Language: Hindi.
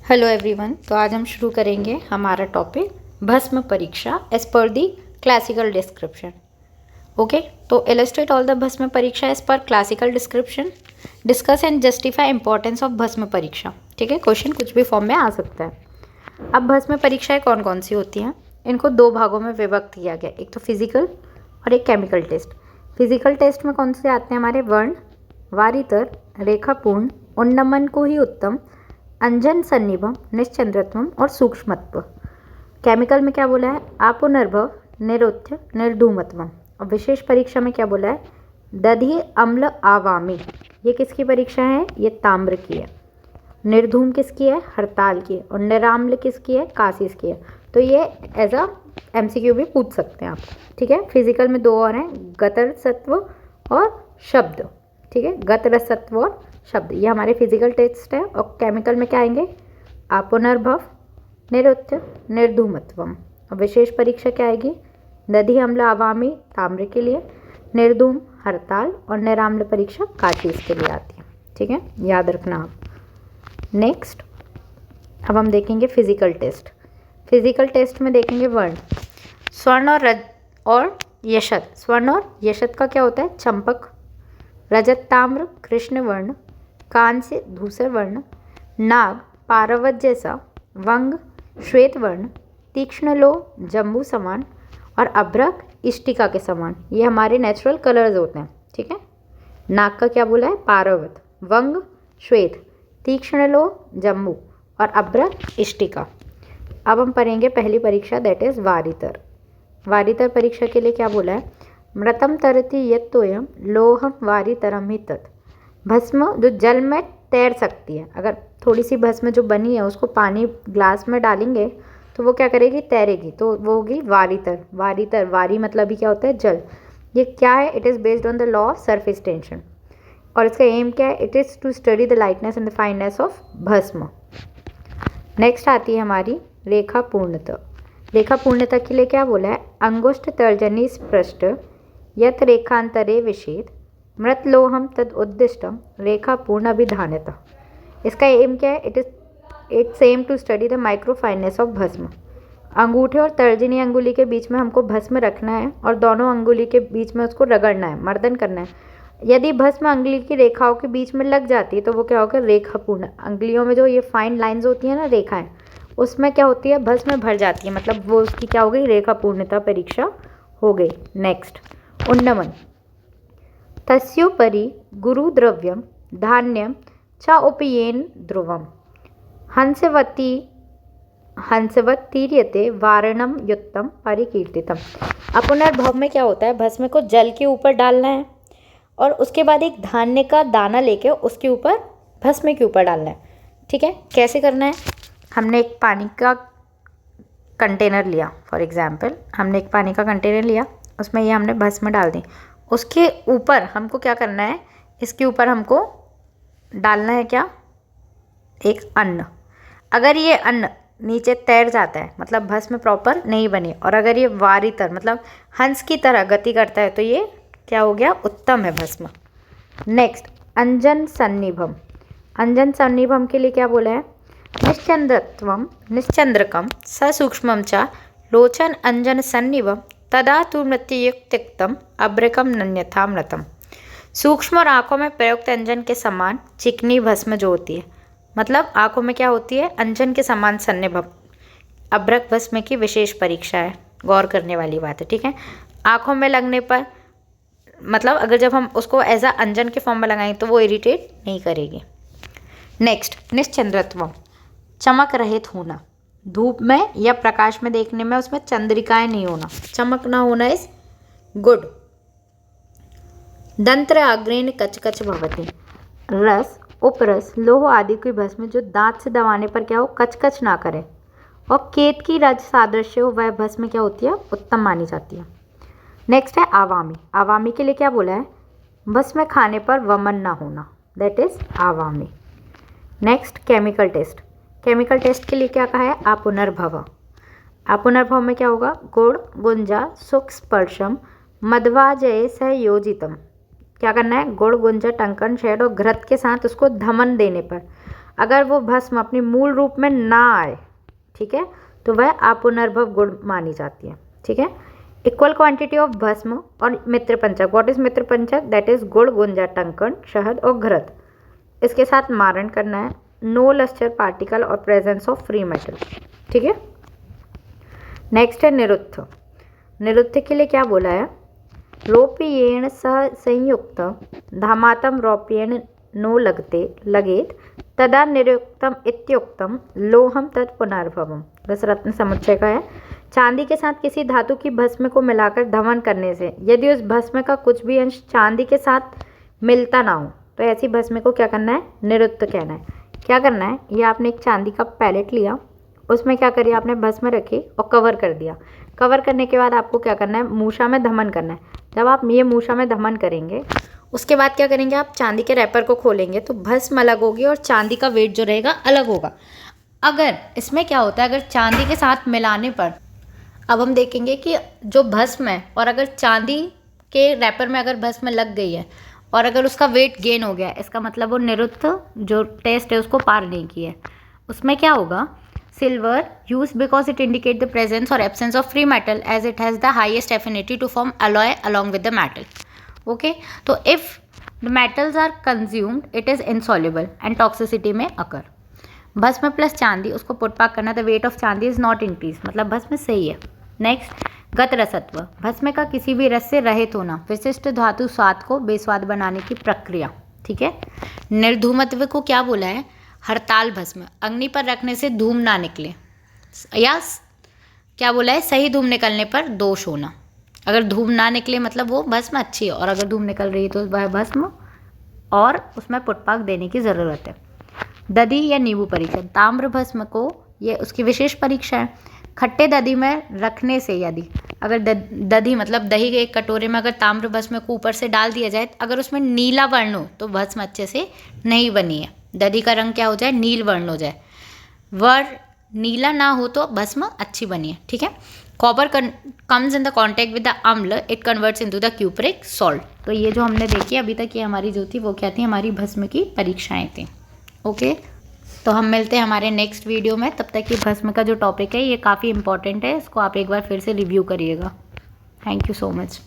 Hello everyone. तो आज हम शुरू करेंगे हमारा टॉपिक भस्म परीक्षा as per the classical description. Okay, तो इलस्ट्रेट ऑल द भस्म परीक्षा as per classical description, discuss and justify importance of भस्म परीक्षा। ठीक है, क्वेश्चन कुछ भी फॉर्म में आ सकता है। अब भस्म परीक्षाएं कौन कौन सी होती हैं? इनको दो भागों में विभक्त किया गया, एक तो फिजिकल और एक केमिकल टेस्ट। फिजिकल टेस्ट में कौन से आते हैं हमारे? वर्ण, वारितर, रेखापूर्ण, उन्नमन को ही उत्तम, अंजन सन्निभम, निश्चंद्रत्वम और सूक्ष्मत्व। केमिकल में क्या बोला है? आपुनर्भव, निरुत्य, निर्धूमत्वम। और विशेष परीक्षा में क्या बोला है? दधि अम्ल आवामी। ये किसकी परीक्षा है? ये ताम्र की है। निर्धूम किसकी है? हड़ताल की है। और निराम्ल किसकी है? कासिस की है। तो ये एज अ MCQ भी पूछ सकते हैं आप। ठीक है, फिजिकल में दो और हैं, गतरसत्व और शब्द। ठीक है, गतरसत्व और शब्द, ये हमारे फिजिकल टेस्ट है। और केमिकल में क्या आएंगे? आपुनर्भव, निरुत्य, निर्धूमत्वम। और विशेष परीक्षा क्या आएगी? दधि अम्ल आवामी ताम्र के लिए, निर्धूम हड़ताल और निराम्ल परीक्षा काशीस के लिए आती है। ठीक है, याद रखना आप। नेक्स्ट अब हम देखेंगे फिजिकल टेस्ट। फिजिकल टेस्ट में देखेंगे वर्ण, स्वर्ण और और यशत। स्वर्ण और यशत का क्या होता है? चंपक, रजत ताम्र कृष्ण वर्ण, कांस्य धूसर वर्ण, नाग पारवत जैसा, वंग श्वेत वर्ण, तीक्ष्ण लोह जम्बू समान और अभ्रक इष्टिका के समान। ये हमारे नेचुरल कलर्स होते हैं। ठीक है, नाग का क्या बोला है? पारवत, वंग श्वेत, तीक्ष्ण लोह जम्बू और अभ्रक इष्टिका। अब हम पढ़ेंगे पहली परीक्षा, दैट इज वारितर। वारितर परीक्षा के लिए क्या बोला है? मृतम तरति यत्तोयम लोहम वारितरम ही तत्। भस्म जो जल में तैर सकती है, अगर थोड़ी सी भस्म जो बनी है उसको पानी ग्लास में डालेंगे तो वो क्या करेगी? तैरेगी, तो वो होगी वारितर। वारितर, वारी मतलब ही क्या होता है? जल। ये क्या है? It is based on the law of surface tension. और इसका एम क्या है? It is to study the lightness and the fineness of भस्म। नेक्स्ट आती है हमारी रेखा पूर्णता। रेखा पूर्णता के लिए क्या बोला है? अंगुष्ठ तर्जनी स्पृष्ट यत रेखांतरे विषेद मृतलोहम तद उद्दिष्टम रेखा पूर्ण अभिधानता। इसका एम क्या है? It's aim to study the micro fineness of भस्म। अंगूठे और तर्जनी अंगुली के बीच में हमको भस्म रखना है और दोनों अंगुली के बीच में उसको रगड़ना है, मर्दन करना है। यदि भस्म अंगुली की रेखाओं के बीच में लग जाती है तो वो क्या होगा? रेखा पूर्ण। अंगुलियों में जो ये फाइन लाइंस होती है ना, रेखाएं, उसमें क्या होती है? भस्म भर जाती है, मतलब वो उसकी क्या हो गई? रेखा पूर्णता परीक्षा हो गई। नेक्स्ट उन्नमन, तस्योपरि गुरुद्रव्यम धान्यम च उपयेन ध्रुवम हंसवती हंसवत्तीर्यते वारणम युक्तम परिकीर्तितम। अपुनर्भव में क्या होता है? भस्म को जल के ऊपर डालना है और उसके बाद एक धान्य का दाना लेके उसके ऊपर भस्म के ऊपर डालना है। ठीक है, कैसे करना है? हमने एक पानी का कंटेनर लिया, फॉर एग्जाम्पल हमने एक पानी का कंटेनर लिया, उसमें ये हमने भस्म डाल दी। उसके ऊपर हमको क्या करना है? इसके ऊपर हमको डालना है क्या? एक अन्न। अगर ये अन्न नीचे तैर जाता है, मतलब भस्म प्रॉपर नहीं बनी, और अगर ये वारितर मतलब हंस की तरह गति करता है, तो ये क्या हो गया? उत्तम है भस्म। नेक्स्ट अंजन सन्निभम। अंजन सन्निभम के लिए क्या बोला है? निश्चंद्रत्वम निश्चंद्रकम ससूक्ष्मम च लोचन अंजन सन्निभम तदा तु मृत्युयुक्तिक्तम अभ्रकम नन्यथा मृतम। सूक्ष्म और आंखों में प्रयुक्त अंजन के समान चिकनी भस्म जो होती है, मतलब आंखों में क्या होती है? अंजन के समान सन्निभम। अभ्रक भस्म की विशेष परीक्षा है, गौर करने वाली बात है। ठीक है, आंखों में लगने पर मतलब अगर जब हम उसको एज अ अंजन के फॉर्म में लगाएंगे तो वो इरिटेट नहीं करेगी। नेक्स्ट निश्चंद्रत्व, चमक रहित होना, धूप में या प्रकाश में देखने में उसमें चंद्रिकाएं नहीं होना, चमक ना होना इज गुड। दंत्र अग्रेण कचकच भवति, रस उपरस लोह आदि की भस्म जो दांत से दबाने पर क्या हो? कचकच ना करे। और केत की रज सादृश्य हो वह भस्म क्या होती है? उत्तम मानी जाती है। नेक्स्ट है आवामी। आवामी के लिए क्या बोला है? भस्म खाने पर वमन ना होना, दैट इज आवामी। Next chemical test. Chemical test के लिए क्या कहा है? आपुनर्भव। आपुनर्भव में क्या होगा? गुड़ गुंजा सुख स्पर्शम मध्वाजय सहयोजितम। क्या करना है? गुड़ गुंजा टंकन शहद और घृत के साथ उसको धमन देने पर अगर वो भस्म अपनी मूल रूप में ना आए, ठीक है, तो वह अपुनर्भव गुण मानी जाती है। ठीक है, इक्वल क्वांटिटी ऑफ भस्म और मित्र पंचक। What is Mitra Panchak? That is गुड़, गुंजा, टंकण, शहद और घृत। इसके साथ मारण करना है। नो लस्टर पार्टिकल और प्रेजेंस ऑफ फ्री मेटल। ठीक है, नेक्स्ट है निरुत्थ। निरुत्थ के लिए क्या बोला है? रोप्येण सह संयुक्त धामातम रोप्येण नो लगेत तदा निरुक्तम इत्युक्तम लोहम तत्पुनर्भवम। रसरत्न समुच्चय का है। चांदी के साथ किसी धातु की भस्म को मिलाकर धमन करने से यदि उस भस्म का कुछ भी अंश चांदी के साथ मिलता ना हो तो ऐसी भस्म को क्या करना है? निरुत्त कहना है। क्या करना है? ये आपने एक चांदी का पैलेट लिया, उसमें क्या करिए आपने भस्म रखी और कवर कर दिया। कवर करने के बाद आपको क्या करना है? मूषा में धमन करना है। जब आप ये मूषा में धमन करेंगे उसके बाद क्या करेंगे? आप चांदी के रैपर को खोलेंगे तो भस्म अलग होगी और चांदी का वेट जो रहेगा अलग होगा। अगर इसमें क्या होता है, अगर चांदी के साथ मिलाने पर अब हम देखेंगे कि जो भस्म है और अगर चांदी के रैपर में अगर भस्म लग गई है और अगर उसका वेट गेन हो गया, इसका मतलब वो निरुत्त जो टेस्ट है उसको पार नहीं किया है। उसमें क्या होगा? Silver use because it indicate the presence और absence of free metal as it has the highest affinity to form alloy along with the metal. Okay, तो if the metals are consumed it is insoluble and toxicity में अकर। भस्म प्लस चांदी, उसको पुटपाक करना, द वेट ऑफ चांदी इज नॉट इंक्रीज, मतलब भस्म सही है। नेक्स्ट, गत रसत्व। भस्म का किसी भी रस से रहित होना, विशिष्ट धातु स्वाद को बेस्वाद बनाने की प्रक्रिया। ठीक है, निर्धूमत्व को क्या बोला है? हड़ताल भस्म, अग्नि पर रखने से धूम ना निकले, या क्या बोला है? सही धूम निकलने पर दोष होना। अगर धूम ना निकले मतलब वो भस्म अच्छी है, और अगर धूम निकल रही है तो वह भस्म और उसमें पुटपाक देने की ज़रूरत है। दधी या नींबू परीक्षा, ताम्र भस्म को ये उसकी विशेष परीक्षा है। खट्टे दधी में रखने से यदि अगर दधी मतलब दही के एक कटोरे में अगर ताम्र भस्म को ऊपर से डाल दिया जाए, अगर उसमें नीला वर्ण हो तो भस्म अच्छे से नहीं बनी है। दधी का रंग क्या हो जाए? नील वर्ण हो जाए। वर्ण नीला ना हो तो भस्म अच्छी बनी है। ठीक है, copper comes in the contact with the अम्ल, it converts into the cupric salt. तो ये जो हमने देखी अभी तक, ये हमारी जो थी वो क्या थी? हमारी भस्म की परीक्षाएं थी। ओके, तो हम मिलते हैं हमारे नेक्स्ट वीडियो में। तब तक ये भस्म का जो टॉपिक है ये काफ़ी इंपॉर्टेंट है, इसको आप एक बार फिर से रिव्यू करिएगा। Thank you so much.